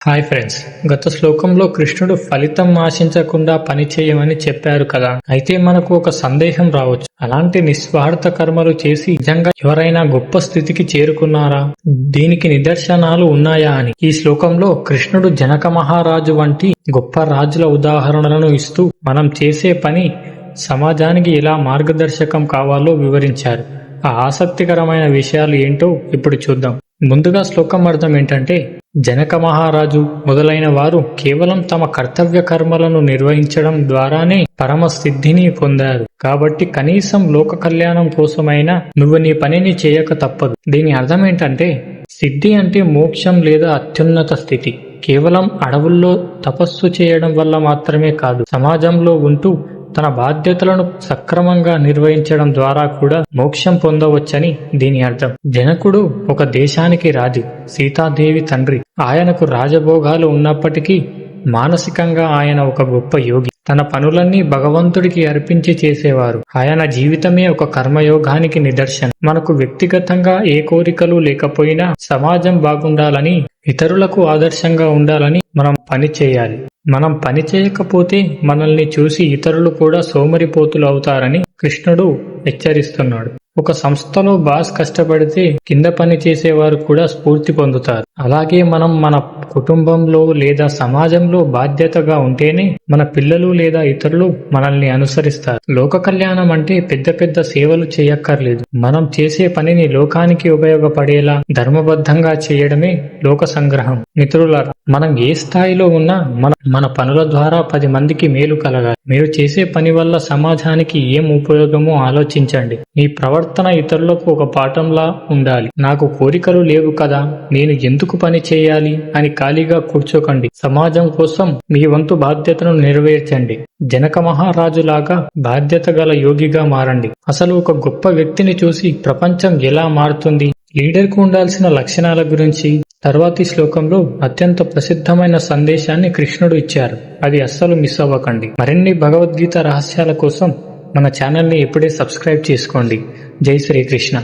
Hi friends, గత శ్లోకంలో కృష్ణుడు ఫలితం ఆశించకుండా పని చేయమని చెప్పారు కదా. అయితే మనకు ఒక సందేహం రావచ్చు, అలాంటి నిస్వార్థ కర్మలు చేసి నిజంగా ఎవరైనా గొప్ప స్థితికి చేరుకున్నారా? దీనికి నిదర్శనాలు ఉన్నాయా అని ఈ శ్లోకంలో కృష్ణుడు జనక మహారాజు వంటి గొప్ప రాజుల ఉదాహరణలను ఇస్తూ మనం చేసే పని సమాజానికి ఎలా మార్గదర్శకం కావాలో వివరించారు. ఆ ఆసక్తికరమైన విషయాలు ఏంటో ఇప్పుడు చూద్దాం. ముందుగా శ్లోకం అర్థం ఏంటంటే, జనక మహారాజు మొదలైన వారు కేవలం తమ కర్తవ్య కర్మలను నిర్వహించడం ద్వారానే పరమ సిద్ధిని పొందారు. కాబట్టి కనీసం లోక కళ్యాణం కోసమైనా నువ్వు నీ పనిని చేయక తప్పదు. దీని అర్థం ఏంటంటే, సిద్ధి అంటే మోక్షం లేదా అత్యున్నత స్థితి. కేవలం అడవుల్లో తపస్సు చేయడం వల్ల మాత్రమే కాదు, సమాజంలో ఉంటూ తన బాధ్యతలను సక్రమంగా నిర్వహించడం ద్వారా కూడా మోక్షం పొందవచ్చని దీని అర్థం. జనకుడు ఒక దేశానికి రాజు, సీతాదేవి తండ్రి. ఆయనకు రాజభోగాలు ఉన్నప్పటికీ మానసికంగా ఆయన ఒక గొప్ప యోగి. తన పనులన్నీ భగవంతుడికి అర్పించి చేసేవారు. ఆయన జీవితమే ఒక కర్మయోగానికి నిదర్శనం. మనకు వ్యక్తిగతంగా ఏ కోరికలు లేకపోయినా సమాజం బాగుండాలని, ఇతరులకు ఆదర్శంగా ఉండాలని మనం పని చేయాలి. మనం పని చేయకపోతే మనల్ని చూసి ఇతరులు కూడా సోమరిపోతులు అవుతారని కృష్ణుడు హెచ్చరిస్తున్నాడు. ఒక సంస్థలో బాస్ కష్టపడితే కింద పని చేసేవారు కూడా స్ఫూర్తి పొందుతారు. అలాగే మనం మన కుటుంబంలో లేదా సమాజంలో బాధ్యతగా ఉంటేనే మన పిల్లలు లేదా ఇతరులు మనల్ని అనుసరిస్తారు. లోక కళ్యాణం అంటే పెద్ద పెద్ద సేవలు చేయక్కర్లేదు. మనం చేసే పనిని లోకానికి ఉపయోగపడేలా ధర్మబద్ధంగా చేయడమే లోక సంగ్రహం. మిత్రులారా, మనం ఏ స్థాయిలో ఉన్నా మన పనుల ద్వారా 10 మందికి మేలు కలగాలి. మీరు చేసే పని వల్ల సమాజానికి ఏం ఉపయోగమో ఆలోచించండి. మీ ప్రవర్తన ఇతరులకు ఒక పాఠంలా ఉండాలి. నాకు కోరికలు లేవు కదా, నేను ఎందుకు పని చేయాలి అని ఖాళీగా కూర్చోకండి. సమాజం కోసం మీ వంతు బాధ్యతను నెరవేర్చండి. జనక మహారాజులాగా బాధ్యత గల యోగిగా మారండి. అసలు ఒక గొప్ప వ్యక్తిని చూసి ప్రపంచం ఎలా మారుతుంది? లీడర్కు ఉండాల్సిన లక్షణాల గురించి తర్వాతి శ్లోకంలో అత్యంత ప్రసిద్ధమైన సందేశాన్ని కృష్ణుడు ఇచ్చారు. అది అస్సలు మిస్ అవ్వకండి. మరిన్ని భగవద్గీత రహస్యాల కోసం మన ఛానల్ని ఇప్పుడే సబ్స్క్రైబ్ చేసుకోండి. జై శ్రీకృష్ణ.